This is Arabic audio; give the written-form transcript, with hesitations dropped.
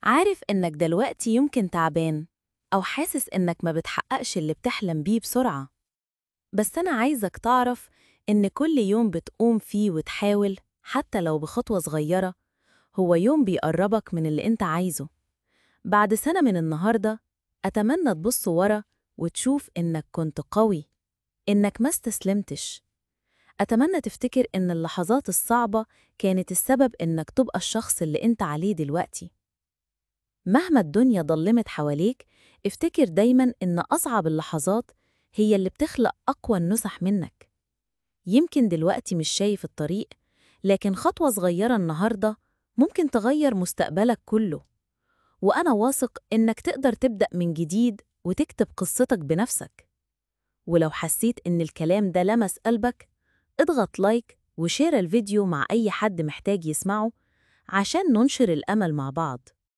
عارف إنك دلوقتي يمكن تعبان أو حاسس إنك ما بتحققش اللي بتحلم بيه بسرعة. بس أنا عايزك تعرف إن كل يوم بتقوم فيه وتحاول حتى لو بخطوة صغيرة هو يوم بيقربك من اللي أنت عايزه. بعد سنة من النهاردة أتمنى تبص ورا وتشوف إنك كنت قوي، إنك ما استسلمتش. أتمنى تفتكر إن اللحظات الصعبة كانت السبب إنك تبقى الشخص اللي أنت عليه دلوقتي. مهما الدنيا ضلمت حواليك، افتكر دايما إن أصعب اللحظات هي اللي بتخلق أقوى النسخ منك. يمكن دلوقتي مش شايف الطريق، لكن خطوة صغيرة النهاردة ممكن تغير مستقبلك كله. وأنا واثق إنك تقدر تبدأ من جديد وتكتب قصتك بنفسك. ولو حسيت إن الكلام ده لمس قلبك، اضغط لايك وشير الفيديو مع أي حد محتاج يسمعه عشان ننشر الأمل مع بعض.